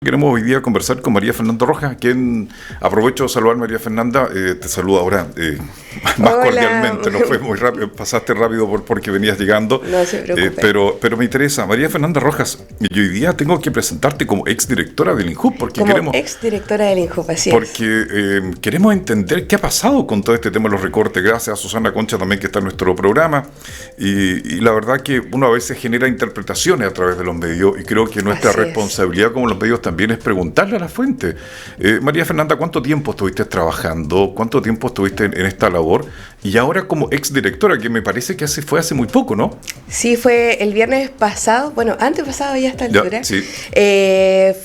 Queremos hoy día conversar con María Fernanda Rojas, quien aprovecho de saludar. María Fernanda, te saludo ahora más Hola. Cordialmente, no fue muy rápido, pasaste rápido porque venías llegando. No se preocupe. Pero me interesa, María Fernanda Rojas, y hoy día tengo que presentarte como exdirectora del INJUB, porque como exdirectora del INJUB, así es. Porque queremos entender qué ha pasado con todo este tema de los recortes. Gracias a Susana Concha también, que está en nuestro programa, y la verdad que uno a veces genera interpretaciones a través de los medios, y creo que nuestra responsabilidad como los medios también es preguntarle a la fuente. María Fernanda, ¿cuánto tiempo estuviste trabajando? ¿Cuánto tiempo estuviste en esta labor? Y ahora como exdirectora, que me parece que fue hace muy poco, ¿no? Sí, fue el viernes pasado, bueno, antes pasado ya a esta altura. Sí.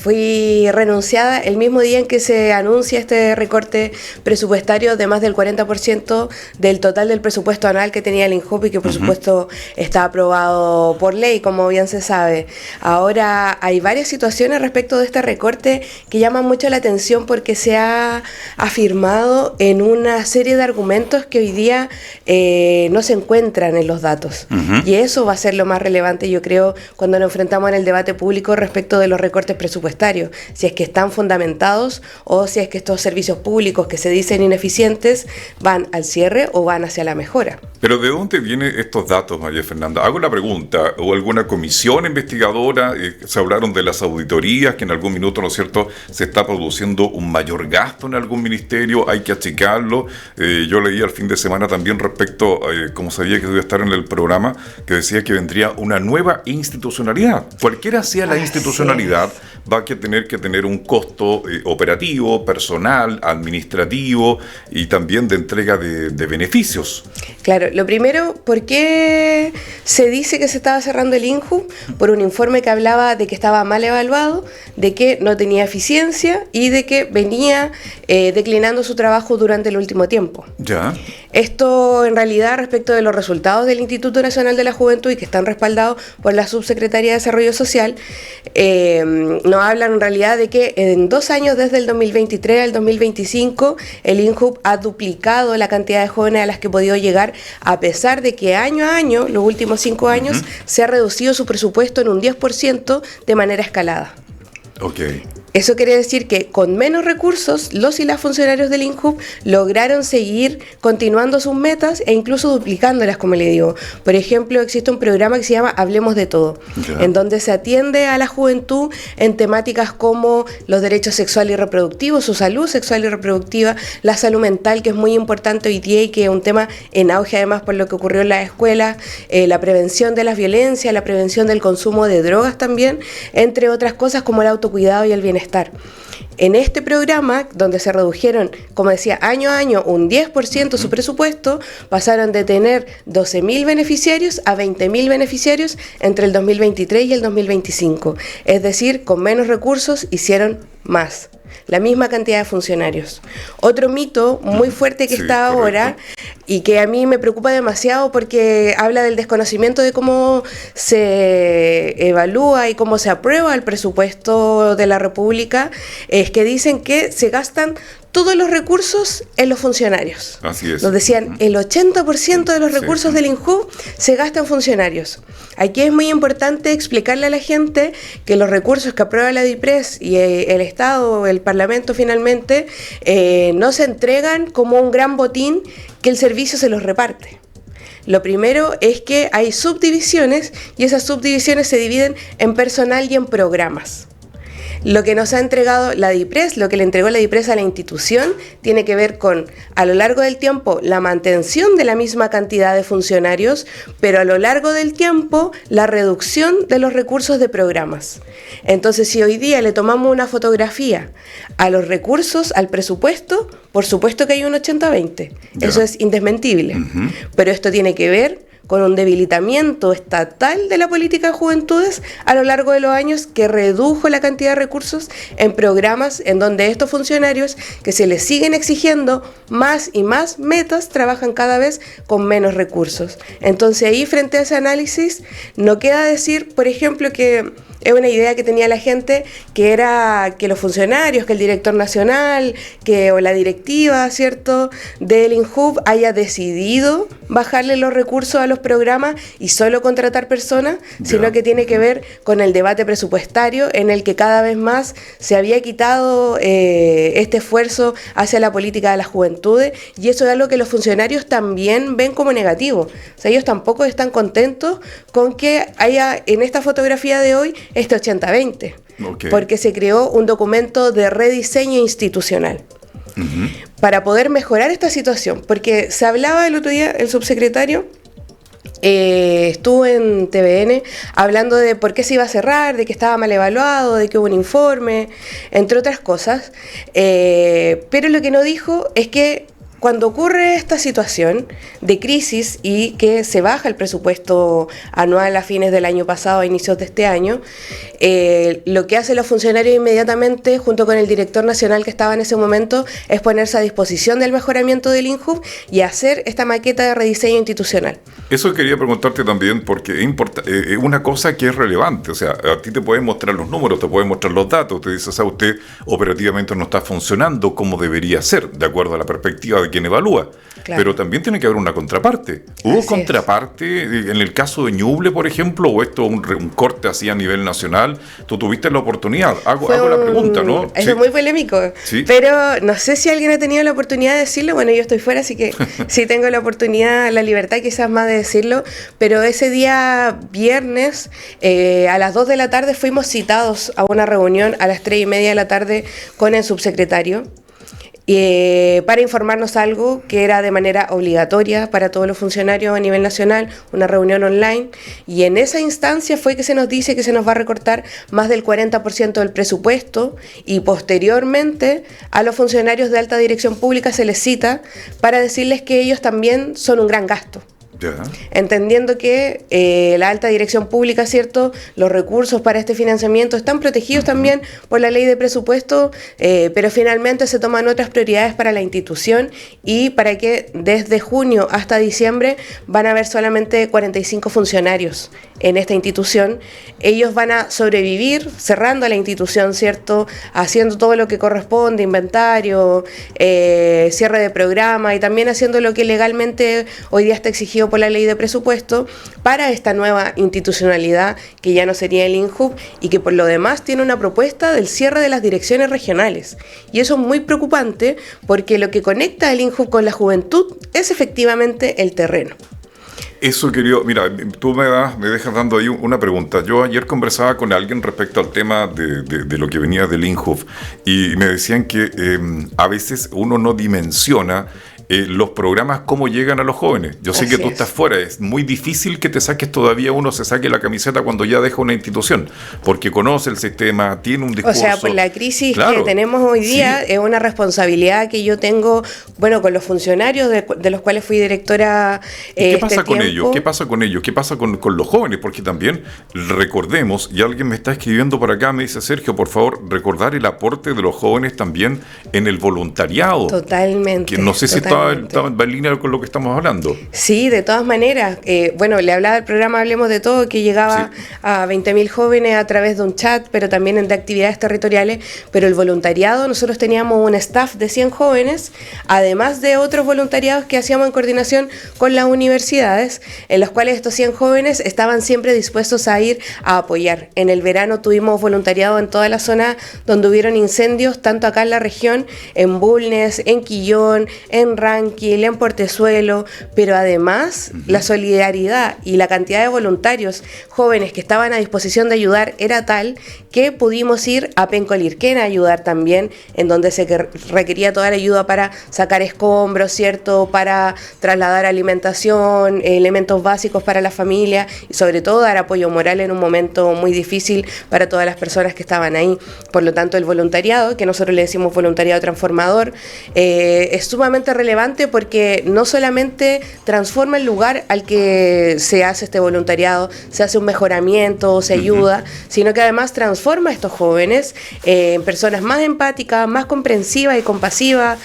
Fui renunciada el mismo día en que se anuncia este recorte presupuestario de más del 40% del total del presupuesto anual que tenía el INJUB y que por supuesto está aprobado por ley, como bien se sabe. Ahora hay varias situaciones respecto de este recorte que llaman mucho la atención porque se ha afirmado en una serie de argumentos que hoy día no se encuentran en los datos. Y eso va a ser lo más relevante, yo creo, cuando nos enfrentamos en el debate público respecto de los recortes presupuestarios, si es que están fundamentados o si es que estos servicios públicos que se dicen ineficientes van al cierre o van hacia la mejora. Pero ¿de dónde vienen estos datos, María Fernanda? Hago la pregunta, ¿o alguna comisión investigadora? Se hablaron de las auditorías, que en algún minuto, ¿no es cierto?, se está produciendo un mayor gasto en algún ministerio, hay que achicarlo. Yo leí el fin de semana también respecto, como sabía que iba a estar en el programa, que decía que vendría una nueva institucionalidad. Cualquiera sea la institucionalidad, va a tener que tener un costo operativo, personal, administrativo y también de entrega de beneficios. Claro, lo primero, ¿por qué se dice que se estaba cerrando el INJUB? Por un informe que hablaba de que estaba mal evaluado, de que no tenía eficiencia y de que venía declinando su trabajo durante el último tiempo. Ya. Esto en realidad respecto de los resultados del Instituto Nacional de la Juventud y que están respaldados por la Subsecretaría de Desarrollo Social, nos hablan en realidad de que en 2 años, desde el 2023 al 2025, el INJUB ha duplicado la cantidad de jóvenes a las que ha podido llegar, a pesar de que año a año, los últimos 5 años, se ha reducido su presupuesto en un 10% de manera escalada. Okay. Eso quiere decir que con menos recursos, los y las funcionarios del INJUB lograron seguir continuando sus metas e incluso duplicándolas, como le digo. Por ejemplo, existe un programa que se llama Hablemos de Todo, en donde se atiende a la juventud en temáticas como los derechos sexuales y reproductivos, su salud sexual y reproductiva, la salud mental, que es muy importante hoy día y que es un tema en auge además por lo que ocurrió en las escuelas, la prevención de las violencias, la prevención del consumo de drogas también, entre otras cosas como el autocuidado y el bienestar. En este programa, donde se redujeron, como decía, año a año un 10% su presupuesto, pasaron de tener 12.000 beneficiarios a 20.000 beneficiarios entre el 2023 y el 2025. Es decir, con menos recursos hicieron más, la misma cantidad de funcionarios. Otro mito muy fuerte que está ahora y que a mí me preocupa demasiado porque habla del desconocimiento de cómo se evalúa y cómo se aprueba el presupuesto de la República, es que dicen que se gastan todos los recursos en los funcionarios. Así es. Nos decían, el 80% de los recursos del INJUB se gasta en funcionarios. Aquí es muy importante explicarle a la gente que los recursos que aprueba la DIPRES y el Estado, el Parlamento finalmente, no se entregan como un gran botín que el servicio se los reparte. Lo primero es que hay subdivisiones y esas subdivisiones se dividen en personal y en programas. Lo que nos ha entregado la DIPRES, lo que le entregó la DIPRES a la institución, tiene que ver con, a lo largo del tiempo, la mantención de la misma cantidad de funcionarios, pero a lo largo del tiempo, la reducción de los recursos de programas. Entonces, si hoy día le tomamos una fotografía a los recursos, al presupuesto, por supuesto que hay un 80-20. Eso es indesmentible. Pero esto tiene que ver con un debilitamiento estatal de la política de juventudes a lo largo de los años que redujo la cantidad de recursos en programas en donde estos funcionarios que se les siguen exigiendo más y más metas trabajan cada vez con menos recursos. Entonces ahí frente a ese análisis no queda decir, por ejemplo, que es una idea que tenía la gente, que era que los funcionarios, que el director nacional, o la directiva, ¿cierto?, del INJUV haya decidido bajarle los recursos a los programas y solo contratar personas, sino que tiene que ver con el debate presupuestario en el que cada vez más se había quitado este esfuerzo hacia la política de las juventudes, y eso es algo que los funcionarios también ven como negativo. O sea, ellos tampoco están contentos con que haya en esta fotografía de hoy este 80-20, porque se creó un documento de rediseño institucional. Para poder mejorar esta situación, porque se hablaba el otro día, el subsecretario estuvo en TVN hablando de por qué se iba a cerrar, de que estaba mal evaluado, de que hubo un informe, entre otras cosas, pero lo que no dijo es que cuando ocurre esta situación de crisis y que se baja el presupuesto anual a fines del año pasado, a inicios de este año, lo que hacen los funcionarios inmediatamente, junto con el director nacional que estaba en ese momento, es ponerse a disposición del mejoramiento del INJUV y hacer esta maqueta de rediseño institucional. Eso quería preguntarte también, porque es una cosa que es relevante. O sea, a ti te pueden mostrar los números, te pueden mostrar los datos, te dices, usted operativamente no está funcionando como debería ser, de acuerdo a la perspectiva de quien evalúa. Claro. Pero también tiene que haber una contraparte. ¿Hubo contraparte en el caso de Ñuble, por ejemplo, o esto un corte así a nivel nacional? Tú tuviste la oportunidad. Hago la pregunta, ¿no? Eso es muy polémico. ¿Sí? Pero no sé si alguien ha tenido la oportunidad de decirlo. Bueno, yo estoy fuera, así que sí tengo la oportunidad, la libertad quizás más de decirlo. Pero ese día viernes, a las 2 de la tarde, fuimos citados a una reunión a las 3:30 de la tarde con el subsecretario. Para informarnos algo que era de manera obligatoria para todos los funcionarios a nivel nacional, una reunión online, y en esa instancia fue que se nos dice que se nos va a recortar más del 40% del presupuesto, y posteriormente a los funcionarios de alta dirección pública se les cita para decirles que ellos también son un gran gasto. Entendiendo que la alta dirección pública, ¿cierto?, los recursos para este financiamiento están protegidos también por la ley de presupuesto, pero finalmente se toman otras prioridades para la institución, y para que desde junio hasta diciembre van a haber solamente 45 funcionarios en esta institución. Ellos van a sobrevivir cerrando la institución, ¿cierto?, haciendo todo lo que corresponde, inventario, cierre de programa, y también haciendo lo que legalmente hoy día está exigido por la ley de presupuesto para esta nueva institucionalidad que ya no sería el INJUV, y que por lo demás tiene una propuesta del cierre de las direcciones regionales. Y eso es muy preocupante, porque lo que conecta el INJUV con la juventud es efectivamente el terreno. Eso querido, mira, tú me dejas dando ahí una pregunta. Yo ayer conversaba con alguien respecto al tema de lo que venía del INJUV, y me decían que a veces uno no dimensiona los programas, cómo llegan a los jóvenes. Yo sé que tú estás fuera, es muy difícil que te saques todavía, uno se saque la camiseta cuando ya deja una institución, porque conoce el sistema, tiene un discurso. O sea, por la crisis que tenemos hoy día, es una responsabilidad que yo tengo, bueno, con los funcionarios de los cuales fui directora. ¿Qué pasa con ellos? ¿Qué pasa con ellos? ¿Qué pasa con los jóvenes? Porque también recordemos, y alguien me está escribiendo por acá, me dice, Sergio, por favor, recordar el aporte de los jóvenes también en el voluntariado. Totalmente. Que no sé si estaba en línea con lo que estamos hablando. Sí, de todas maneras. Bueno, le hablaba del programa Hablemos de Todo, que llegaba a 20.000 jóvenes a través de un chat, pero también de actividades territoriales. Pero el voluntariado, nosotros teníamos un staff de 100 jóvenes, además de otros voluntariados que hacíamos en coordinación con las universidades, en los cuales estos 100 jóvenes estaban siempre dispuestos a ir a apoyar. En el verano tuvimos voluntariado en toda la zona donde hubieron incendios, tanto acá en la región, en Bulnes, en Quillón, en Ranquil, en Portezuelo, pero además la solidaridad y la cantidad de voluntarios jóvenes que estaban a disposición de ayudar era tal que pudimos ir a Pencolirquén a ayudar también, en donde se requería toda la ayuda para sacar escombros, ¿cierto?, para trasladar alimentación, elementos básicos para la familia, y sobre todo dar apoyo moral en un momento muy difícil para todas las personas que estaban ahí. Por lo tanto, el voluntariado, que nosotros le decimos voluntariado transformador, es sumamente relevante relevante porque no solamente transforma el lugar al que se hace este voluntariado, se hace un mejoramiento, se ayuda, sino que además transforma a estos jóvenes en personas más empáticas, más comprensivas y compasivas,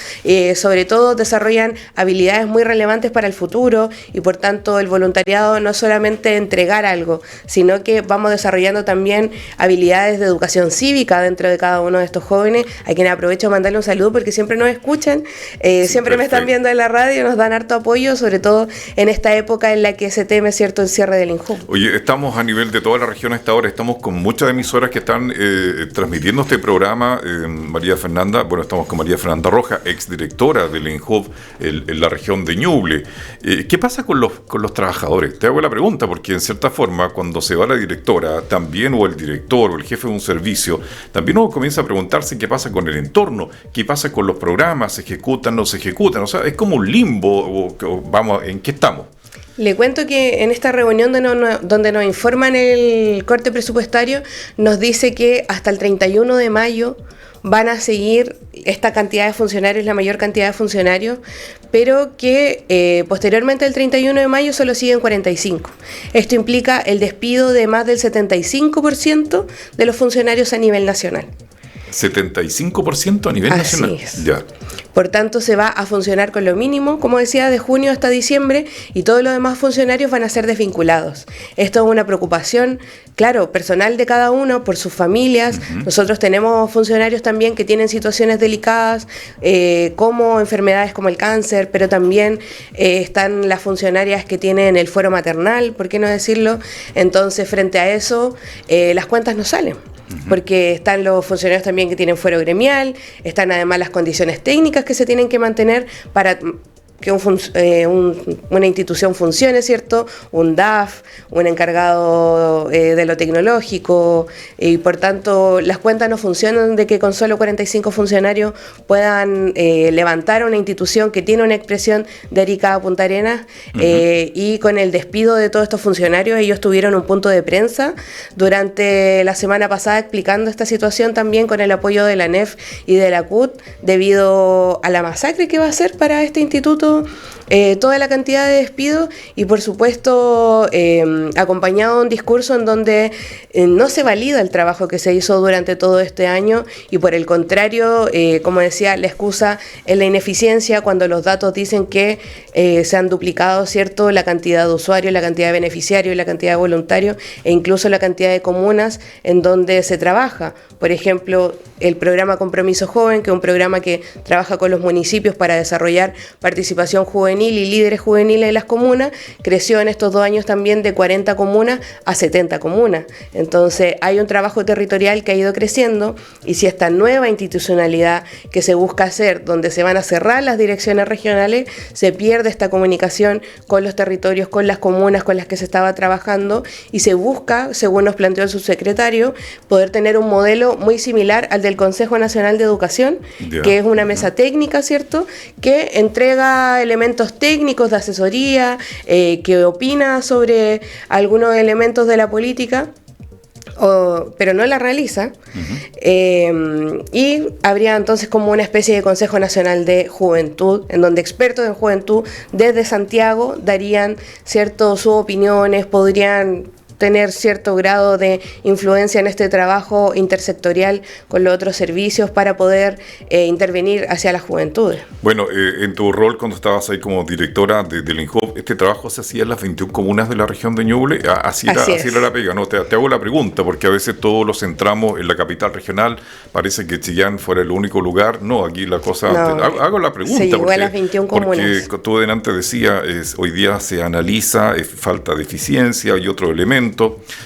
sobre todo desarrollan habilidades muy relevantes para el futuro y por tanto el voluntariado no es solamente entregar algo, sino que vamos desarrollando también habilidades de educación cívica dentro de cada uno de estos jóvenes, a quienes aprovecho de mandarle un saludo porque siempre nos escuchan, siempre me están viendo en la radio, nos dan harto apoyo, sobre todo en esta época en la que se teme cierto el cierre del INJUB. Oye, estamos a nivel de toda la región a esta hora, estamos con muchas emisoras que están transmitiendo este programa, María Fernanda, bueno, estamos con María Fernanda Rojas, exdirectora del INJUB en la región de Ñuble. ¿Qué pasa con los trabajadores? Te hago la pregunta porque en cierta forma cuando se va la directora, también o el director o el jefe de un servicio, también uno comienza a preguntarse qué pasa con el entorno, qué pasa con los programas, se ejecutan, no se ejecutan, o sea, es como un limbo, vamos, ¿en qué estamos? Le cuento que en esta reunión donde nos informan el corte presupuestario, nos dice que hasta el 31 de mayo van a seguir esta cantidad de funcionarios, la mayor cantidad de funcionarios, pero que posteriormente al 31 de mayo solo siguen 45. Esto implica el despido de más del 75% de los funcionarios a nivel nacional. 75% a nivel nacional. Así es. Ya. Por tanto, se va a funcionar con lo mínimo, como decía, de junio hasta diciembre, y todos los demás funcionarios van a ser desvinculados. Esto es una preocupación, claro, personal de cada uno, por sus familias. Nosotros tenemos funcionarios también que tienen situaciones delicadas, como enfermedades como el cáncer, pero también están las funcionarias que tienen el fuero maternal, ¿por qué no decirlo? Entonces, frente a eso, las cuentas no salen. Porque están los funcionarios también que tienen fuero gremial, están además las condiciones técnicas que se tienen que mantener para que una institución funcione, ¿cierto? Un DAF, un encargado de lo tecnológico, y por tanto las cuentas no funcionan de que con solo 45 funcionarios puedan levantar una institución que tiene una expresión de Arica a Punta Arenas, y con el despido de todos estos funcionarios, ellos tuvieron un punto de prensa durante la semana pasada explicando esta situación también con el apoyo de la ANEF y de la CUT, debido a la masacre que va a ser para este instituto toda la cantidad de despidos, y por supuesto acompañado de un discurso en donde no se valida el trabajo que se hizo durante todo este año, y por el contrario, como decía, la excusa es la ineficiencia cuando los datos dicen que se han duplicado, ¿cierto?, la cantidad de usuarios, la cantidad de beneficiarios, la cantidad de voluntarios e incluso la cantidad de comunas en donde se trabaja. Por ejemplo, el programa Compromiso Joven, que es un programa que trabaja con los municipios para desarrollar participación juvenil y líderes juveniles en las comunas, creció en estos 2 años también de 40 comunas a 70 comunas. Entonces hay un trabajo territorial que ha ido creciendo, y si esta nueva institucionalidad que se busca hacer, donde se van a cerrar las direcciones regionales, se pierde esta comunicación con los territorios, con las comunas con las que se estaba trabajando, y se busca, según nos planteó el subsecretario, poder tener un modelo muy similar al del Consejo Nacional de Educación, que es una mesa técnica, ¿cierto?, que entrega elementos técnicos de asesoría, que opina sobre algunos elementos de la política, pero no la realiza, y habría entonces como una especie de Consejo Nacional de Juventud, en donde expertos en juventud desde Santiago darían, ¿cierto?, sus opiniones, podrían tener cierto grado de influencia en este trabajo intersectorial con los otros servicios para poder intervenir hacia las juventudes. Bueno, en tu rol cuando estabas ahí como directora del INJUB, ¿este trabajo se hacía en las 21 comunas de la región de Ñuble? Así era la pega, ¿no? Te hago la pregunta, porque a veces todos lo centramos en la capital regional, parece que Chillán fuera el único lugar. No, aquí la cosa... No, hago la pregunta. Se llegó a las 21 comunas. Porque tú delante decías, hoy día se analiza falta de eficiencia y otro elemento.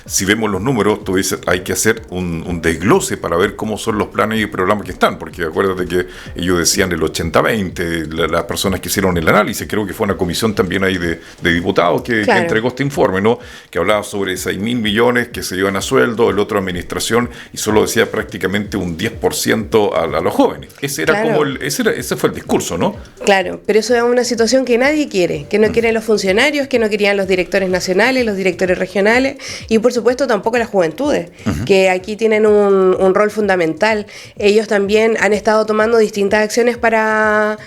Si vemos los números, tú dices, hay que hacer un desglose para ver cómo son los planes y programas que están, porque acuérdate que ellos decían el 80-20, las personas que hicieron el análisis, creo que fue una comisión también ahí de diputados que entregó este informe, ¿no?, que hablaba sobre 6.000 millones que se iban a sueldo, el otro a administración, y solo decía prácticamente un 10% a los jóvenes. Ese era ese fue el discurso, ¿no? Claro, pero eso es una situación que nadie quiere, que no quieren los funcionarios, que no querían los directores nacionales, los directores regionales. jóvenes y por supuesto tampoco las juventudes, que aquí tienen un rol fundamental. Ellos también han estado tomando distintas acciones para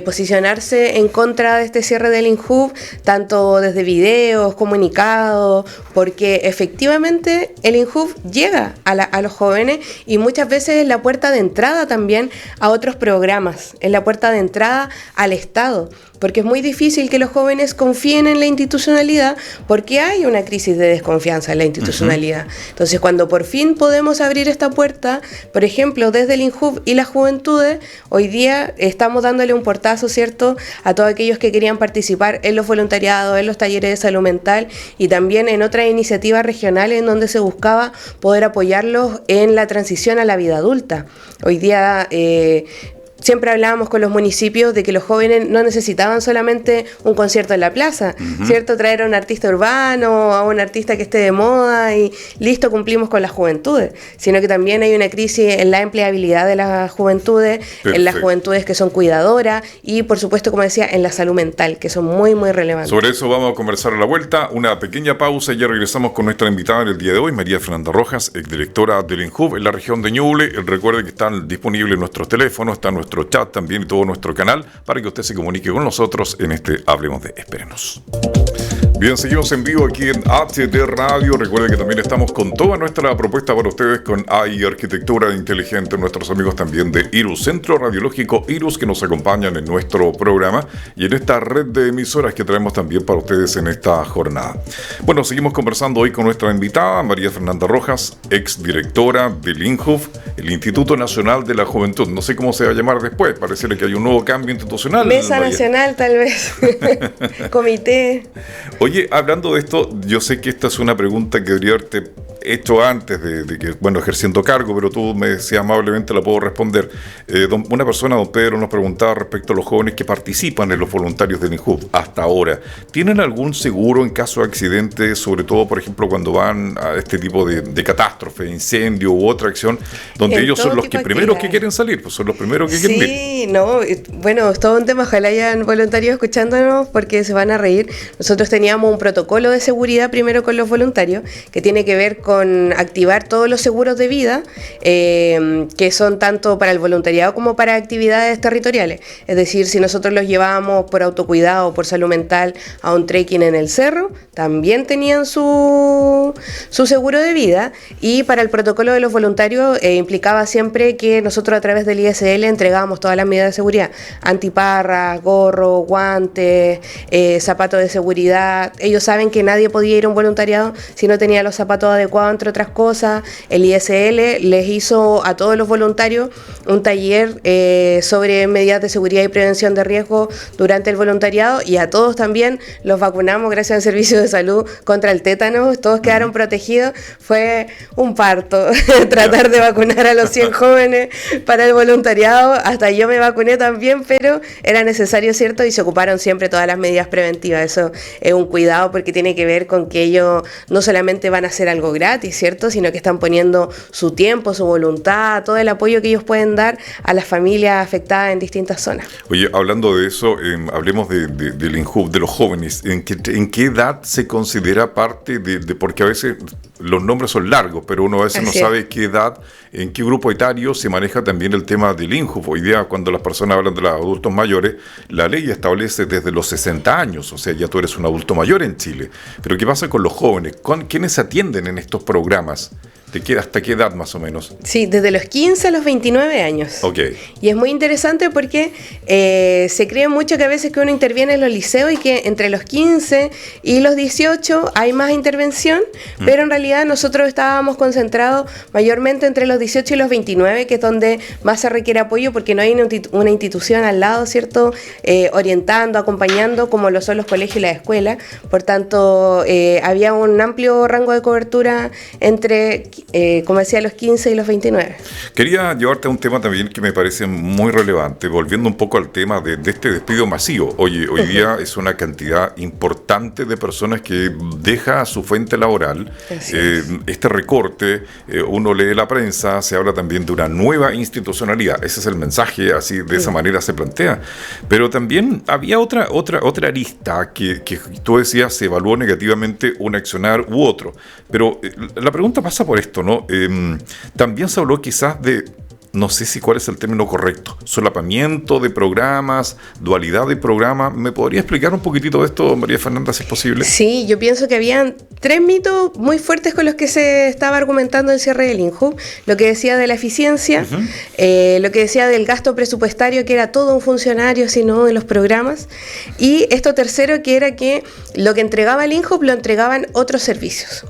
posicionarse en contra de este cierre del INJUV, tanto desde videos, comunicados, porque efectivamente el INJUV llega a los jóvenes y muchas veces es la puerta de entrada también a otros programas, es la puerta de entrada al Estado, porque es muy difícil que los jóvenes confíen en la institucionalidad porque hay una crisis de desconfianza en la institucionalidad. Entonces, cuando por fin podemos abrir esta puerta, por ejemplo, desde el INJUV y las juventudes, hoy día estamos dándole un portazo, ¿cierto?, a todos aquellos que querían participar en los voluntariados, en los talleres de salud mental y también en otras iniciativas regionales en donde se buscaba poder apoyarlos en la transición a la vida adulta. Hoy día siempre hablábamos con los municipios de que los jóvenes no necesitaban solamente un concierto en la plaza, ¿cierto? Traer a un artista urbano, a un artista que esté de moda y listo, cumplimos con las juventudes, sino que también hay una crisis en la empleabilidad de las juventudes, en las juventudes que son cuidadoras y, por supuesto, como decía, en la salud mental, que son muy, muy relevantes. Sobre eso vamos a conversar a la vuelta, una pequeña pausa y ya regresamos con nuestra invitada en el día de hoy, María Fernanda Rojas, exdirectora del INJUV en la región de Ñuble. Recuerde que están disponibles nuestros teléfonos, está nuestro chat también y todo nuestro canal para que usted se comunique con nosotros en este Hablemos de Espérenos. Bien, seguimos en vivo aquí en HT Radio. Recuerden que también estamos con toda nuestra propuesta para ustedes con AI Arquitectura Inteligente, nuestros amigos también de IRUS, Centro Radiológico IRUS, que nos acompañan en nuestro programa y en esta red de emisoras que traemos también para ustedes en esta jornada. Bueno, seguimos conversando hoy con nuestra invitada, María Fernanda Rojas, exdirectora del INJUV, el Instituto Nacional de la Juventud. No sé cómo se va a llamar después, pareciera que hay un nuevo cambio institucional. Mesa Nacional, tal vez. Comité. Oye, hablando de esto, yo sé que esta es una pregunta que debería haberte hecho antes de que, bueno, ejerciendo cargo, pero tú me decías amablemente, la puedo responder. Una persona, don Pedro, nos preguntaba respecto a los jóvenes que participan en los voluntarios del INJUV hasta ahora. ¿Tienen algún seguro en caso de accidente, sobre todo, por ejemplo, cuando van a este tipo de catástrofe, incendio u otra acción, donde ellos son los que primeros que quieren salir, pues son los primeros que quieren ir? Sí, no, bueno, es todo un tema, ojalá hayan voluntarios escuchándonos porque se van a reír. Nosotros teníamos un protocolo de seguridad primero con los voluntarios, que tiene que ver con activar todos los seguros de vida, que son tanto para el voluntariado como para actividades territoriales. Es decir, si nosotros los llevábamos por autocuidado o por salud mental a un trekking en el cerro, también tenían su seguro de vida. Y para el protocolo de los voluntarios implicaba siempre que nosotros a través del ISL entregábamos todas las medidas de seguridad: antiparras, gorro, guantes, zapatos de seguridad. Ellos saben que nadie podía ir a un voluntariado si no tenía los zapatos adecuados, entre otras cosas. El ISL les hizo a todos los voluntarios un taller sobre medidas de seguridad y prevención de riesgo durante el voluntariado, y a todos también los vacunamos gracias al servicio de salud contra el tétano. Todos quedaron protegidos. Fue un parto tratar de vacunar a los 100 jóvenes para el voluntariado. Hasta yo me vacuné también, pero era necesario, ¿cierto? Y se ocuparon siempre todas las medidas preventivas. Eso es un cuidado porque tiene que ver con que ellos no solamente van a hacer algo gratis, ¿cierto?, sino que están poniendo su tiempo, su voluntad, todo el apoyo que ellos pueden dar a las familias afectadas en distintas zonas. Oye, hablando de eso, hablemos del INJUV, de los jóvenes. ¿En qué edad se considera parte de porque a veces los nombres son largos, pero uno a veces no sabe qué edad, en qué grupo etario se maneja también el tema del INJUV? Hoy día, cuando las personas hablan de los adultos mayores, la ley establece desde los 60 años, o sea, ya tú eres un adulto mayor en Chile. Pero ¿qué pasa con los jóvenes? ¿Quiénes se atienden en estos programas? ¿Hasta qué edad más o menos? Sí, desde los 15 a los 29 años. Ok. Y es muy interesante porque se cree mucho que a veces que uno interviene en los liceos y que entre los 15 y los 18 hay más intervención, pero en realidad nosotros estábamos concentrados mayormente entre los 18 y los 29, que es donde más se requiere apoyo porque no hay una institución al lado, ¿cierto?, orientando, acompañando, como lo son los colegios y las escuelas. Por tanto, había un amplio rango de cobertura entre como decía, los 15 y los 29. Quería llevarte a un tema también que me parece muy relevante, volviendo un poco al tema de este despido masivo. Oye, hoy día es una cantidad importante de personas que deja su fuente laboral. Este recorte, uno lee la prensa, se habla también de una nueva institucionalidad. Ese es el mensaje, así de esa manera se plantea. Pero también había otra arista que tú decías se evaluó negativamente un accionar u otro. Pero la pregunta pasa por esto, ¿no? También se habló quizás de, no sé si cuál es el término correcto, solapamiento de programas, dualidad de programas. ¿Me podría explicar un poquitito de esto, María Fernanda, si es posible? Sí, yo pienso que habían 3 mitos muy fuertes con los que se estaba argumentando el cierre del INJUB. Lo que decía de la eficiencia, lo que decía del gasto presupuestario, que era todo un funcionario, sino de los programas. Y esto tercero, que era que lo que entregaba el INJUB lo entregaban otros servicios.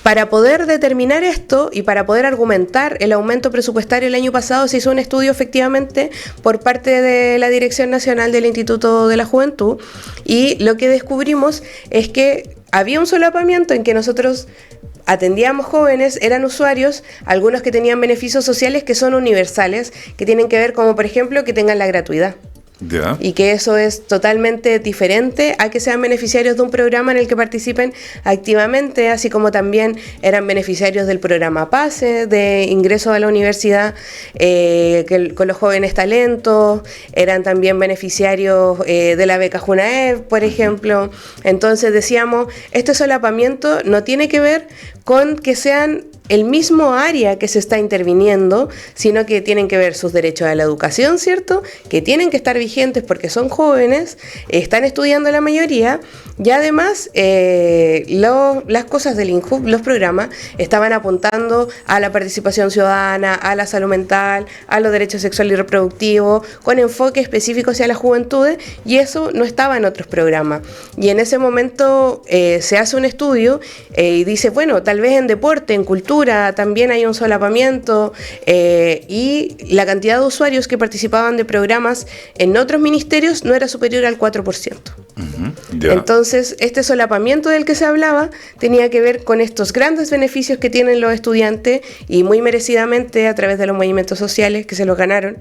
Para poder determinar esto y para poder argumentar el aumento presupuestario el año pasado, se hizo un estudio efectivamente por parte de la Dirección Nacional del Instituto de la Juventud, y lo que descubrimos es que había un solapamiento en que nosotros atendíamos jóvenes, eran usuarios, algunos que tenían beneficios sociales que son universales, que tienen que ver como por ejemplo que tengan la gratuidad. Yeah. Y que eso es totalmente diferente a que sean beneficiarios de un programa en el que participen activamente, así como también eran beneficiarios del programa PASE, de ingreso a la universidad con los jóvenes talentos, eran también beneficiarios de la beca Junaev, por ejemplo. Entonces decíamos, este solapamiento no tiene que ver con que sean el mismo área que se está interviniendo, sino que tienen que ver sus derechos a la educación, ¿cierto? Que tienen que estar vigentes porque son jóvenes, están estudiando la mayoría, y además las cosas del INJUB, los programas, estaban apuntando a la participación ciudadana, a la salud mental, a los derechos sexuales y reproductivos, con enfoque específico hacia las juventudes, y eso no estaba en otros programas. Y en ese momento se hace un estudio y dice, bueno, tal vez en deporte, en cultura, también hay un solapamiento, y la cantidad de usuarios que participaban de programas en otros ministerios no era superior al 4%. Yeah. Entonces, este solapamiento del que se hablaba tenía que ver con estos grandes beneficios que tienen los estudiantes, y muy merecidamente a través de los movimientos sociales que se los ganaron,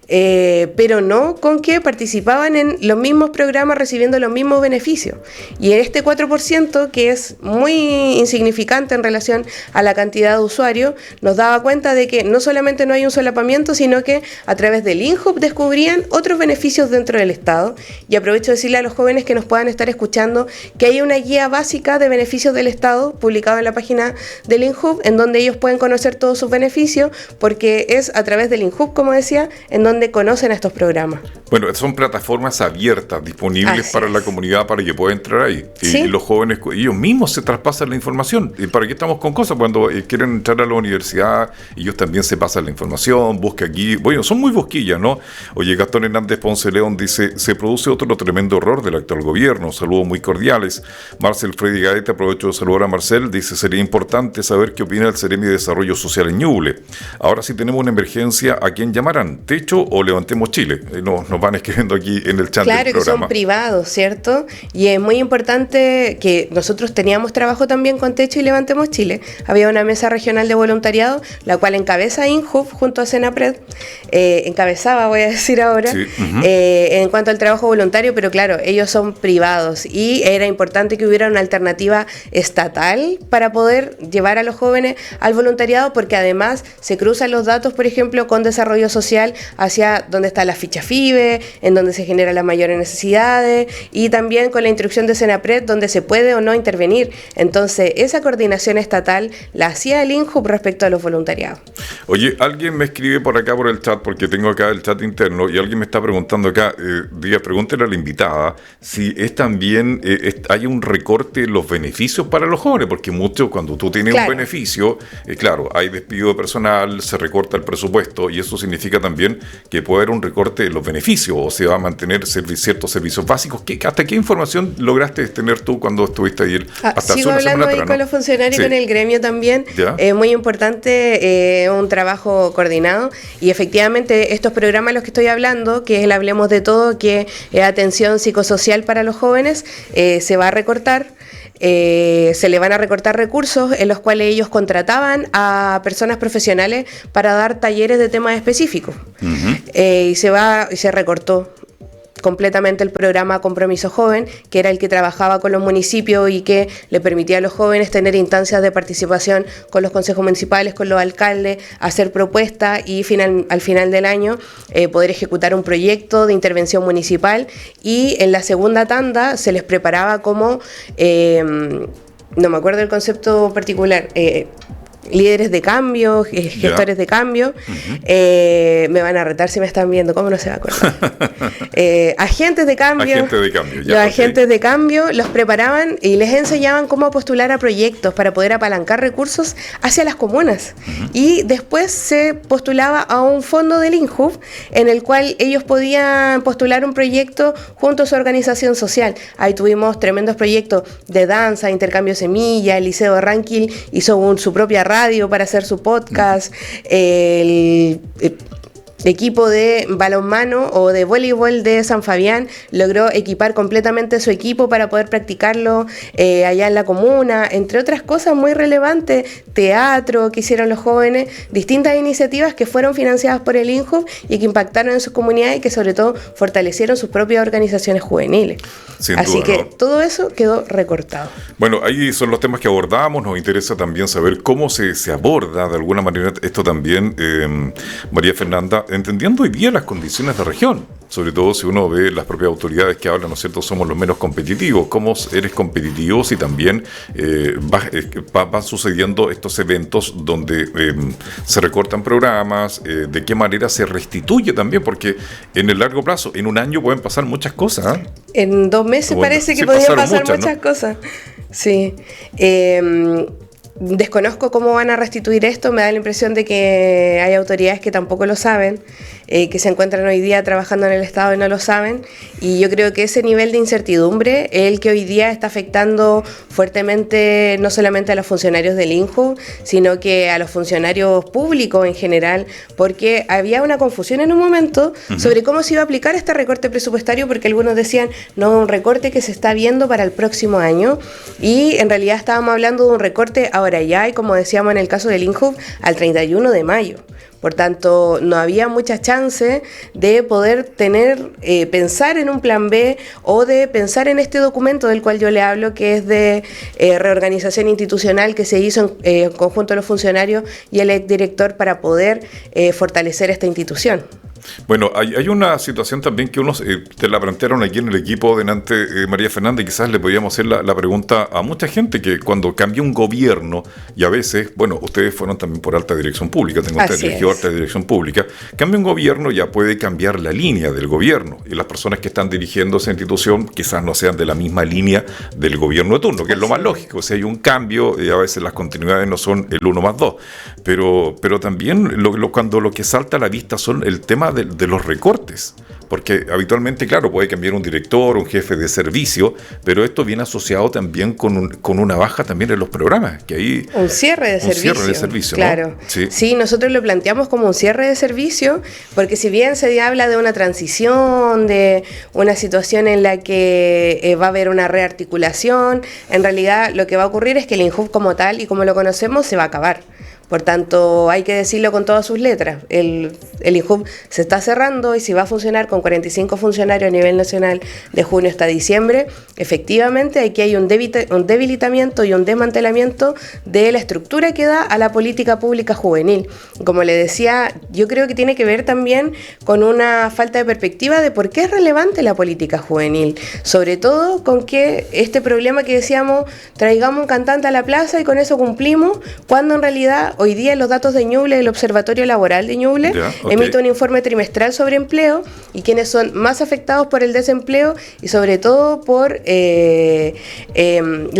pero no con que participaban en los mismos programas recibiendo los mismos beneficios. Y en este 4%, que es muy insignificante en relación a la cantidad de usuarios, nos daba cuenta de que no solamente no hay un solapamiento, sino que a través del INJUB descubrían otros beneficios dentro del Estado. Y aprovecho de decirle a los jóvenes que nos puedan estar escuchando que hay una guía básica de beneficios del Estado publicada en la página del INJUB, en donde ellos pueden conocer todos sus beneficios, porque es a través del INJUB, como decía, en donde conocen estos programas. Bueno, son plataformas abiertas, disponibles Así para es. la comunidad para que pueda entrar ahí. ¿Sí? Y los jóvenes, ellos mismos se traspasan la información. ¿Y para qué estamos con cosas? Cuando quieren entrar a la universidad, ellos también se pasan la información, busca aquí. Bueno, son muy bosquillas, ¿no? Oye, Gastón Hernández Ponce León dice, se produce otro tremendo error del actual gobierno. Saludos muy cordiales. Marcel Freddy Gaeta, aprovecho de saludar a Marcel, dice, sería importante saber qué opina el Seremi de Desarrollo Social en Ñuble. Ahora si tenemos una emergencia, ¿a quién llamarán? ¿Techo o Levantemos Chile? Nos van escribiendo aquí en el chat Claro, del que programa. son privados, ¿cierto? Y es muy importante que nosotros teníamos trabajo también con Techo y Levantemos Chile. Había una mesa regional de voluntariado, la cual encabeza INJUB junto a Senapred, encabezaba, voy a decir ahora, Sí, en cuanto al trabajo voluntario, pero claro, ellos son privados y era importante que hubiera una alternativa estatal para poder llevar a los jóvenes al voluntariado, porque además se cruzan los datos, por ejemplo, con desarrollo social hacia donde está la ficha FIBE, en donde se generan las mayores necesidades, y también con la instrucción de Senapred, donde se puede o no intervenir. Entonces, esa coordinación estatal la hacía el INJUB respecto a los voluntariados. Oye, alguien me escribe por acá por el chat, porque tengo acá el chat interno, y alguien me está preguntando acá, Díaz, pregúntale a la invitada si es también, hay un recorte en los beneficios para los jóvenes, porque mucho, cuando tú tienes Claro. un beneficio, claro, hay despido de personal, se recorta el presupuesto, y eso significa también que puede haber un recorte en los beneficios, o se va a mantener ciertos servicios básicos. ¿Hasta qué información lograste tener tú cuando estuviste ahí hasta hace Sigo una hablando semana ahí atrás, con ¿no? los funcionarios, Sí. con el gremio también. Ya. Muy importante, un trabajo coordinado, y efectivamente estos programas a los que estoy hablando, que es el Hablemos de Todo, que es atención psicosocial para los jóvenes, se va a recortar. se le van a recortar recursos en los cuales ellos contrataban a personas profesionales para dar talleres de temas específicos. Y se recortó completamente el programa Compromiso Joven, que era el que trabajaba con los municipios y que le permitía a los jóvenes tener instancias de participación con los consejos municipales, con los alcaldes, hacer propuestas y al final del año poder ejecutar un proyecto de intervención municipal. Y en la segunda tanda se les preparaba como, no me acuerdo el concepto particular, líderes de cambio, gestores de cambio. Me van a retar si me están viendo, ¿cómo no se va a acordar? Agentes de cambio. Los agentes de cambio los preparaban y les enseñaban cómo postular a proyectos para poder apalancar recursos hacia las comunas. Y después se postulaba a un fondo del INJUV en el cual ellos podían postular un proyecto junto a su organización social. Ahí tuvimos tremendos proyectos de danza, intercambio semilla, el Liceo de Ranquil hizo su propia radio para hacer su podcast, el equipo de balonmano o de voleibol de San Fabián logró equipar completamente su equipo para poder practicarlo allá en la comuna, entre otras cosas muy relevantes, teatro que hicieron los jóvenes, distintas iniciativas que fueron financiadas por el INJUV y que impactaron en sus comunidades y que sobre todo fortalecieron sus propias organizaciones juveniles. Así que todo eso quedó recortado. Bueno, ahí son los temas que abordamos. Nos interesa también saber cómo se aborda de alguna manera esto también, María Fernanda, entendiendo hoy día las condiciones de región, sobre todo si uno ve las propias autoridades que hablan, ¿no es cierto?, somos los menos competitivos. ¿Cómo eres competitivo si también van sucediendo estos eventos donde se recortan programas? ¿De qué manera se restituye también? Porque en el largo plazo, en un año pueden pasar muchas cosas, ¿eh? En 2 meses parece que podían pasar muchas cosas. Sí. Desconozco cómo van a restituir esto, me da la impresión de que hay autoridades que tampoco lo saben, que se encuentran hoy día trabajando en el Estado y no lo saben, y yo creo que ese nivel de incertidumbre es el que hoy día está afectando fuertemente no solamente a los funcionarios del INJUV, sino que a los funcionarios públicos en general, porque había una confusión en un momento sobre cómo se iba a aplicar este recorte presupuestario, porque algunos decían, no, un recorte que se está viendo para el próximo año, y en realidad estábamos hablando de un recorte ahora ya, y como decíamos en el caso del INJUV, al 31 de mayo. Por tanto, no había mucha chance de poder pensar en un plan B o de pensar en este documento del cual yo le hablo, que es de reorganización institucional que se hizo en conjunto de los funcionarios y el exdirector para poder fortalecer esta institución. Bueno, hay una situación también que te la plantearon aquí en el equipo delante, María Fernanda, y quizás le podríamos hacer la pregunta a mucha gente que cuando cambia un gobierno, y a veces, bueno, ustedes fueron también por alta dirección pública, tengo usted elegido alta dirección pública, cambia un gobierno, ya puede cambiar la línea del gobierno, y las personas que están dirigiendo esa institución quizás no sean de la misma línea del gobierno de turno, que es lo más lógico. Si hay un cambio, a veces las continuidades no son el 1+2, pero también cuando lo que salta a la vista son el tema de los recortes, porque habitualmente, claro, puede cambiar un director, un jefe de servicio, pero esto viene asociado también con una baja también en los programas, que hay un cierre de servicio, claro. ¿No? Sí, nosotros lo planteamos como un cierre de servicio, porque si bien se habla de una transición, de una situación en la que va a haber una rearticulación, en realidad lo que va a ocurrir es que el INJUV como tal y como lo conocemos se va a acabar. Por tanto, hay que decirlo con todas sus letras. El INJUV se está cerrando y si va a funcionar con 45 funcionarios a nivel nacional de junio hasta diciembre, efectivamente aquí hay un debilitamiento y un desmantelamiento de la estructura que da a la política pública juvenil. Como le decía, yo creo que tiene que ver también con una falta de perspectiva de por qué es relevante la política juvenil. Sobre todo con que este problema que decíamos, traigamos un cantante a la plaza y con eso cumplimos, cuando en realidad hoy día los datos de Ñuble, el Observatorio Laboral de Ñuble, emite un informe trimestral sobre empleo y quienes son más afectados por el desempleo y sobre todo por la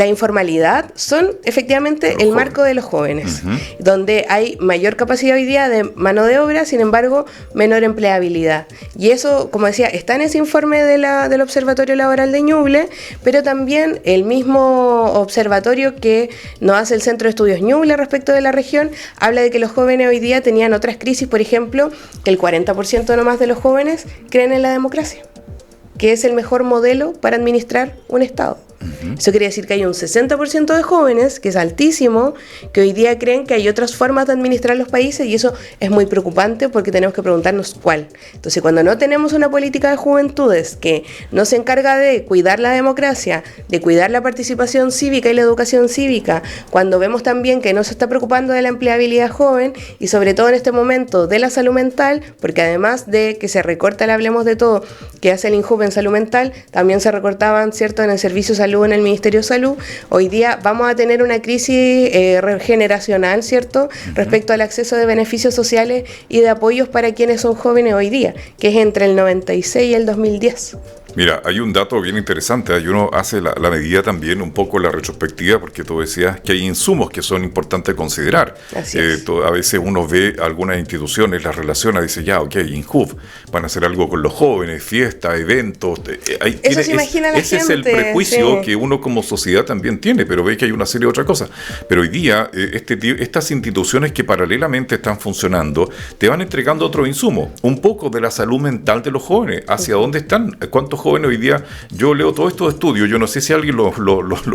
informalidad son efectivamente el marco de los jóvenes, donde hay mayor capacidad hoy día de mano de obra, sin embargo, menor empleabilidad. Y eso, como decía, está en ese informe del Observatorio Laboral de Ñuble, pero también el mismo observatorio que nos hace el Centro de Estudios Ñuble respecto de la región, habla de que los jóvenes hoy día tenían otras crisis, por ejemplo, que el 40% nomás de los jóvenes creen en la democracia, que es el mejor modelo para administrar un Estado. Eso quiere decir que hay un 60% de jóvenes, que es altísimo, que hoy día creen que hay otras formas de administrar los países, y eso es muy preocupante porque tenemos que preguntarnos cuál. Entonces, cuando no tenemos una política de juventudes que no se encarga de cuidar la democracia, de cuidar la participación cívica y la educación cívica, cuando vemos también que no se está preocupando de la empleabilidad joven y sobre todo en este momento de la salud mental, porque además de que se recorta el Hablemos de Todo que hace el INJUV en salud mental, también se recortaban, ¿cierto?, en el Servicio de Salud, en el Ministerio de Salud. Hoy día vamos a tener una crisis generacional, ¿cierto?, respecto al acceso de beneficios sociales y de apoyos para quienes son jóvenes hoy día, que es entre el 96 y el 2010. Mira, hay un dato bien interesante, y uno hace la medida también, un poco la retrospectiva, porque tú decías que hay insumos que son importantes considerar. Así es. A veces uno ve algunas instituciones, las relaciona, dice, ya, ok, INJUV, van a hacer algo con los jóvenes, fiestas, eventos. Eso se imagina la ese gente. Es el prejuicio sí. que uno como sociedad también tiene, pero ve que hay una serie de otras cosas. Pero hoy día, estas instituciones que paralelamente están funcionando, te van entregando otro insumo, un poco de la salud mental de los jóvenes, hacia dónde están, cuántos jóvenes hoy día. Yo leo todos estos estudios, yo no sé si alguien lo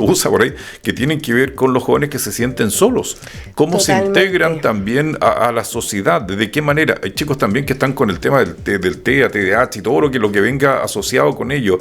usa por ahí, que tienen que ver con los jóvenes que se sienten solos, cómo Totalmente. se integran también a la sociedad, de qué manera. Hay chicos también que están con el tema del TEA, TDAH y todo lo que venga asociado con ello,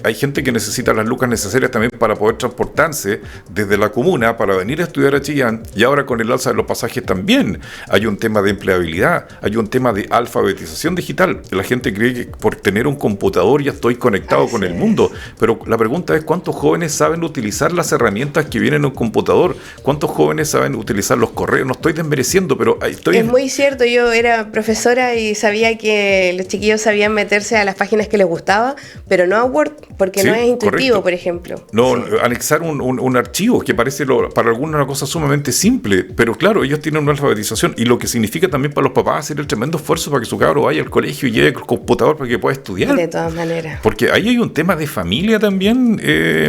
hay gente que necesita las lucas necesarias también para poder transportarse desde la comuna para venir a estudiar a Chillán, y ahora con el alza de los pasajes también hay un tema de empleabilidad, hay un tema de alfabetización digital. La gente cree que por tener un computador ya estoy conectado con el mundo, pero la pregunta es ¿cuántos jóvenes saben utilizar las herramientas que vienen en un computador? ¿Cuántos jóvenes saben utilizar los correos? No estoy desmereciendo, pero Es muy cierto, yo era profesora y sabía que los chiquillos sabían meterse a las páginas que les gustaba, pero no a Word, porque Sí, no es intuitivo, correcto. por ejemplo. No, Sí. anexar un archivo que parece para algunos una cosa sumamente simple, pero claro, ellos tienen una alfabetización, y lo que significa también para los papás hacer el tremendo esfuerzo para que su cabro vaya al colegio y llegue al computador para que pueda estudiar. De todas maneras. Porque ahí hay un tema de familia también,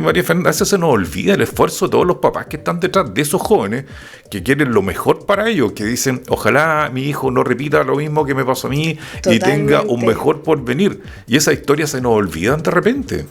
María Fernanda. Eso se nos olvida, el esfuerzo de todos los papás que están detrás de esos jóvenes que quieren lo mejor para ellos, que dicen, ojalá mi hijo no repita lo mismo que me pasó a mí y tenga un mejor porvenir. Y esas historias se nos olvidan de repente.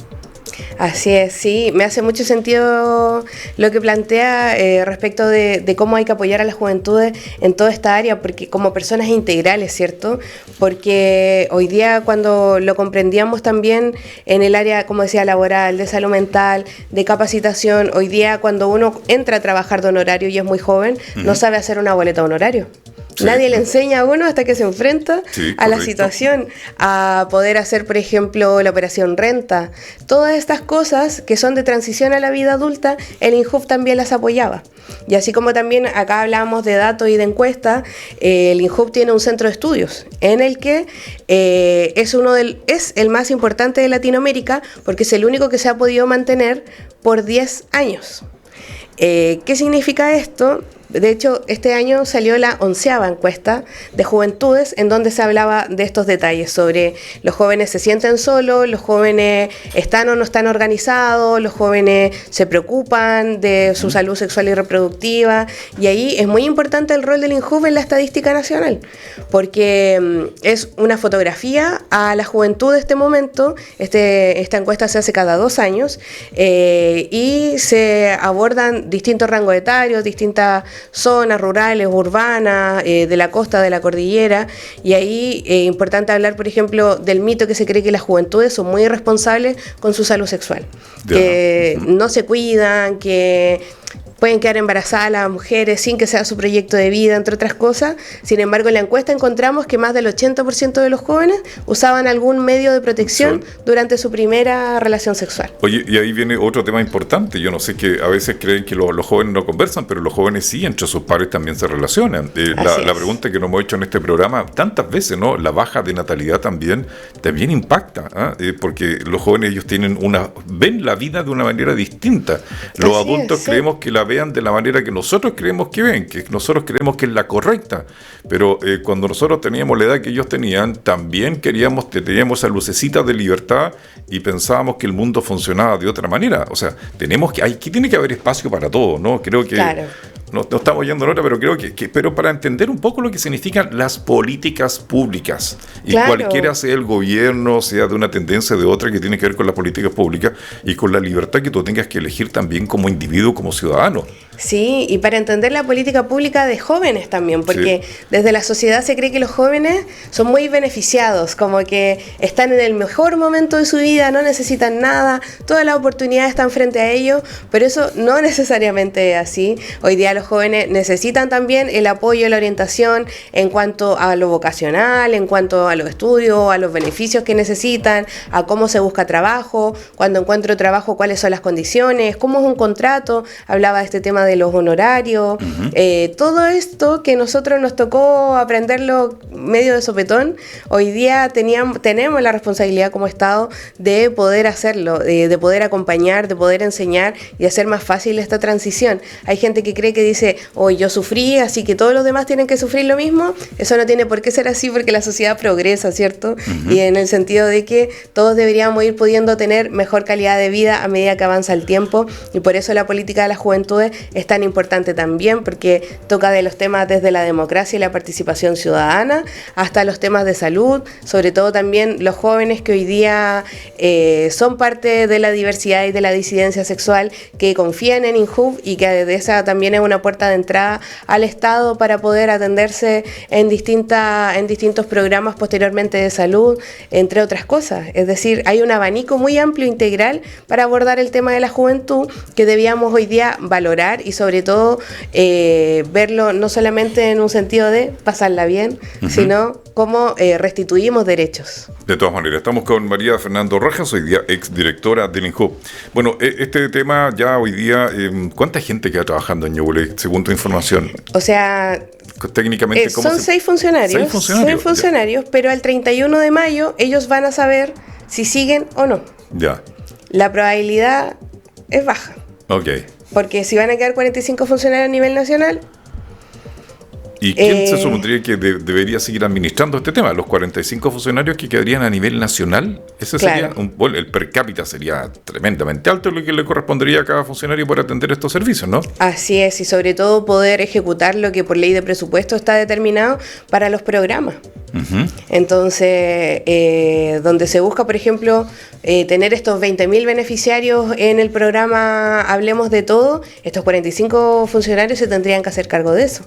Así es, sí, me hace mucho sentido lo que plantea respecto de cómo hay que apoyar a las juventudes en toda esta área, porque como personas integrales, ¿cierto? Porque hoy día cuando lo comprendíamos también en el área, como decía, laboral, de salud mental, de capacitación, hoy día cuando uno entra a trabajar de honorario y es muy joven, no sabe hacer una boleta de honorario. Sí. Nadie le enseña a uno hasta que se enfrenta a la situación, a poder hacer, por ejemplo, la operación renta. Todas estas cosas que son de transición a la vida adulta, el INJUV también las apoyaba. Y así como también acá hablábamos de datos y de encuestas, el INJUV tiene un centro de estudios en el que es el más importante de Latinoamérica, porque es el único que se ha podido mantener por 10 años. ¿Qué significa esto? De hecho, este año salió la 11ª encuesta de juventudes en donde se hablaba de estos detalles sobre los jóvenes se sienten solos, los jóvenes están o no están organizados, los jóvenes se preocupan de su salud sexual y reproductiva, y ahí es muy importante el rol del INJUV en la estadística nacional, porque es una fotografía a la juventud de este momento. Esta encuesta se hace cada 2 años y se abordan distintos rangos etarios, distintas zonas rurales, urbanas, de la costa, de la cordillera, y ahí es importante hablar, por ejemplo, del mito que se cree que las juventudes son muy irresponsables con su salud sexual, que no se cuidan, que pueden quedar embarazadas las mujeres sin que sea su proyecto de vida, entre otras cosas. Sin embargo, en la encuesta encontramos que más del 80% de los jóvenes usaban algún medio de protección durante su primera relación sexual. Oye, y ahí viene otro tema importante. Yo no sé, que a veces creen que los jóvenes no conversan, pero los jóvenes sí, entre sus pares también se relacionan. La pregunta que nos hemos hecho en este programa tantas veces, ¿no? La baja de natalidad también impacta, porque los jóvenes, ellos ven la vida de una manera distinta. Los adultos creemos que la vean de la manera que nosotros creemos que ven, que nosotros creemos que es la correcta, pero cuando nosotros teníamos la edad que ellos tenían, también teníamos esa lucecita de libertad y pensábamos que el mundo funcionaba de otra manera. O sea, aquí tiene que haber espacio para todo, ¿no? Creo que no estamos yendo en otra, pero creo pero para entender un poco lo que significan las políticas públicas, y Claro. cualquiera sea el gobierno, sea de una tendencia o de otra, que tiene que ver con las políticas públicas y con la libertad que tú tengas que elegir también como individuo, como ciudadano. Sí, y para entender la política pública de jóvenes también, porque desde la sociedad se cree que los jóvenes son muy beneficiados, como que están en el mejor momento de su vida, no necesitan nada, todas las oportunidades están frente a ellos, pero eso no necesariamente es así. Hoy día los jóvenes necesitan también el apoyo, la orientación en cuanto a lo vocacional, en cuanto a los estudios, a los beneficios que necesitan, a cómo se busca trabajo, cuando encuentro trabajo, cuáles son las condiciones, cómo es un contrato. Hablaba de este tema de los honorarios, todo esto que nosotros nos tocó aprenderlo medio de sopetón, hoy día tenemos la responsabilidad como Estado de poder hacerlo, de poder acompañar, de poder enseñar y hacer más fácil esta transición. Hay gente que cree que dice, hoy yo sufrí, así que todos los demás tienen que sufrir lo mismo. Eso no tiene por qué ser así, porque la sociedad progresa, ¿cierto? Y en el sentido de que todos deberíamos ir pudiendo tener mejor calidad de vida a medida que avanza el tiempo, y por eso la política de las juventudes es tan importante también, porque toca de los temas desde la democracia y la participación ciudadana hasta los temas de salud, sobre todo también los jóvenes que hoy día son parte de la diversidad y de la disidencia sexual, que confían en INJUV y que de esa también es una puerta de entrada al Estado para poder atenderse en distintos programas posteriormente de salud, entre otras cosas. Es decir, hay un abanico muy amplio, integral, para abordar el tema de la juventud, que debíamos hoy día valorar y sobre todo verlo no solamente en un sentido de pasarla bien, sino cómo restituimos derechos. De todas maneras, estamos con María Fernando Rojas, hoy día exdirectora del INJUV. Bueno, este tema ya hoy día, ¿cuánta gente queda trabajando en Ñuble, según tu información? O sea, técnicamente, ¿cómo son 6 funcionarios. 6 funcionarios, pero al 31 de mayo ellos van a saber si siguen o no. Ya. La probabilidad es baja. Ok. Porque si van a quedar 45 funcionarios a nivel nacional... ¿Y quién se supondría que debería seguir administrando este tema? ¿Los 45 funcionarios que quedarían a nivel nacional? Ese Claro. sería el per cápita sería tremendamente alto, lo que le correspondería a cada funcionario por atender estos servicios, ¿no? Así es, y sobre todo poder ejecutar lo que por ley de presupuesto está determinado para los programas. Entonces, donde se busca, por ejemplo, tener estos 20.000 beneficiarios en el programa Hablemos de Todo, estos 45 funcionarios se tendrían que hacer cargo de eso.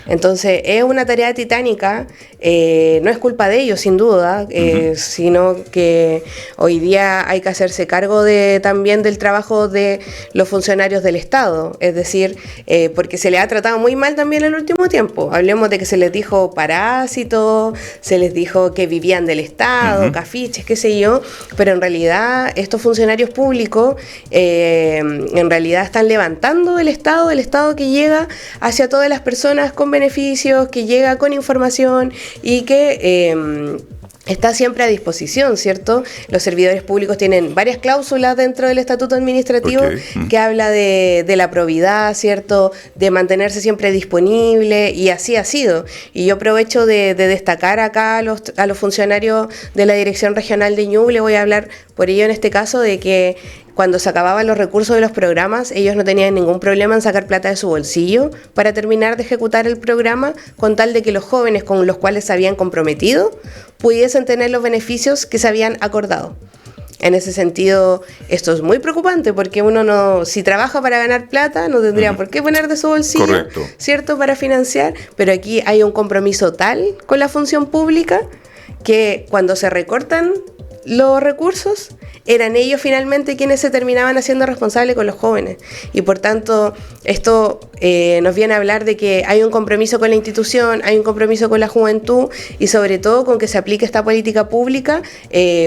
Entonces, es una tarea titánica, no es culpa de ellos, sin duda, sino que hoy día hay que hacerse cargo también del trabajo de los funcionarios del Estado, es decir, porque se les ha tratado muy mal también en el último tiempo. Hablemos de que se les dijo parásitos, se les dijo que vivían del Estado, cafiches, qué sé yo, pero en realidad estos funcionarios públicos en realidad están levantando el Estado que llega hacia todas las personas con beneficios, que llega con información y que está siempre a disposición, ¿cierto? Los servidores públicos tienen varias cláusulas dentro del estatuto administrativo que habla de la probidad, ¿cierto? De mantenerse siempre disponible, y así ha sido. Y yo aprovecho de destacar acá a los funcionarios de la Dirección Regional de Ñuble, voy a hablar por ello en este caso, de que cuando se acababan los recursos de los programas, ellos no tenían ningún problema en sacar plata de su bolsillo para terminar de ejecutar el programa, con tal de que los jóvenes con los cuales se habían comprometido pudiesen tener los beneficios que se habían acordado. En ese sentido, esto es muy preocupante, porque uno si trabaja para ganar plata, no tendría por qué poner de su bolsillo, correcto, ¿cierto?, para financiar, pero aquí hay un compromiso tal con la función pública que cuando se recortan los recursos, eran ellos finalmente quienes se terminaban haciendo responsables con los jóvenes. Y por tanto, esto nos viene a hablar de que hay un compromiso con la institución, hay un compromiso con la juventud, y sobre todo con que se aplique esta política pública,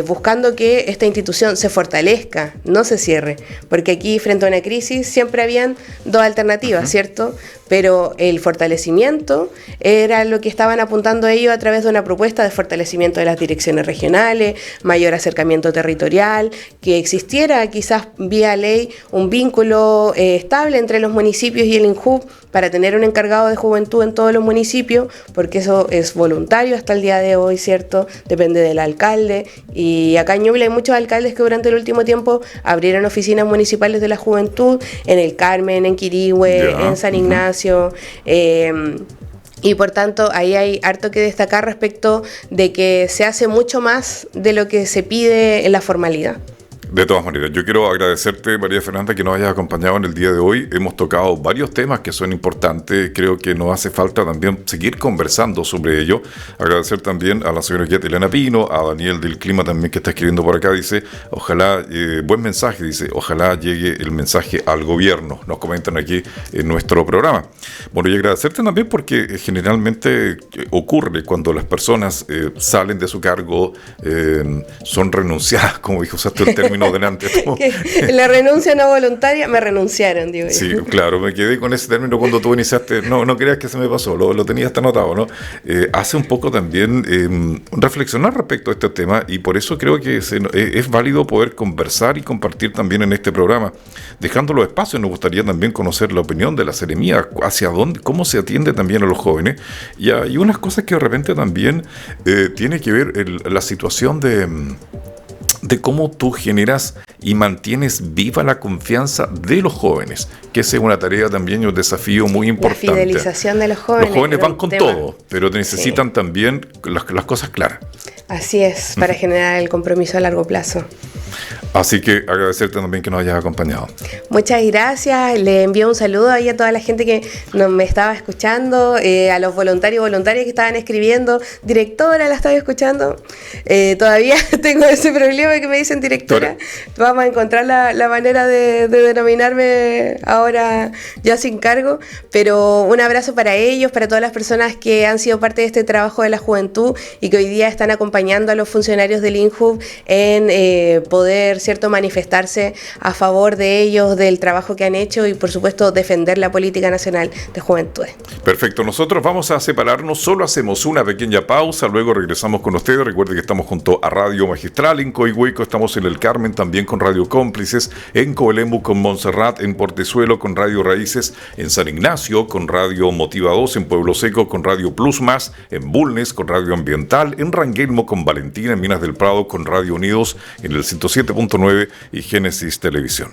buscando que esta institución se fortalezca, no se cierre. Porque aquí, frente a una crisis, siempre habían dos alternativas, ¿cierto? Pero el fortalecimiento era lo que estaban apuntando ellos a través de una propuesta de fortalecimiento de las direcciones regionales, mayor mayor acercamiento territorial, que existiera quizás vía ley un vínculo estable entre los municipios y el INJUV para tener un encargado de juventud en todos los municipios, porque eso es voluntario hasta el día de hoy, ¿cierto? Depende del alcalde. Y acá en Ñuble hay muchos alcaldes que durante el último tiempo abrieron oficinas municipales de la juventud, en El Carmen, en Quirihue, en San Ignacio. Y por tanto, ahí hay harto que destacar respecto de que se hace mucho más de lo que se pide en la formalidad. De todas maneras, yo quiero agradecerte, María Fernanda, que nos hayas acompañado en el día de hoy. Hemos tocado varios temas que son importantes. Creo que nos hace falta también seguir conversando sobre ello. Agradecer también a la señora Elena Pino, a Daniel del Clima también, que está escribiendo por acá. Dice, ojalá, buen mensaje, dice, ojalá llegue el mensaje al gobierno. Nos comentan aquí en nuestro programa. Bueno, y agradecerte también porque generalmente ocurre cuando las personas salen de su cargo, son renunciadas, como dijo, usaste el término delante. La renuncia no voluntaria, me renunciaron, digo. Sí, claro, me quedé con ese término cuando tú iniciaste. No creas que se me pasó, lo tenía hasta anotado, ¿no? Hace un poco también reflexionar respecto a este tema, y por eso creo que es válido poder conversar y compartir también en este programa, dejando los espacios. Nos gustaría también conocer la opinión de la Seremía, hacia dónde, cómo se atiende también a los jóvenes, y hay unas cosas que de repente también tiene que ver la situación de cómo tú generas y mantienes viva la confianza de los jóvenes, que esa es una tarea también y un desafío muy importante. La fidelización de los jóvenes. Los jóvenes van con todo, pero necesitan también las cosas claras. Así es, para generar el compromiso a largo plazo. Así que agradecerte también que nos hayas acompañado. Muchas gracias, le envío un saludo ahí a toda la gente que me estaba escuchando, a los voluntarios y voluntarias que estaban escribiendo. Directora, la estaba escuchando. Todavía tengo ese problema que me dicen directora. Vamos a encontrar la manera de denominarme ahora ya sin cargo, pero un abrazo para ellos, para todas las personas que han sido parte de este trabajo de la juventud y que hoy día están acompañando a los funcionarios del INJUV en poder, ¿cierto?, manifestarse a favor de ellos, del trabajo que han hecho y, por supuesto, defender la política nacional de juventudes. Perfecto, nosotros vamos a separarnos, solo hacemos una pequeña pausa, luego regresamos con ustedes. Recuerde que estamos junto a Radio Magistral en Coihueco, estamos en El Carmen también con Radio Cómplices, en Coelemu con Montserrat, en Portezuelo con Radio Raíces, en San Ignacio con Radio Motiva 2, en Pueblo Seco con Radio Plus Más, en Bulnes con Radio Ambiental, en Ranguelmo con Valentina, en Minas del Prado con Radio Unidos en el 107.9 y Génesis Televisión.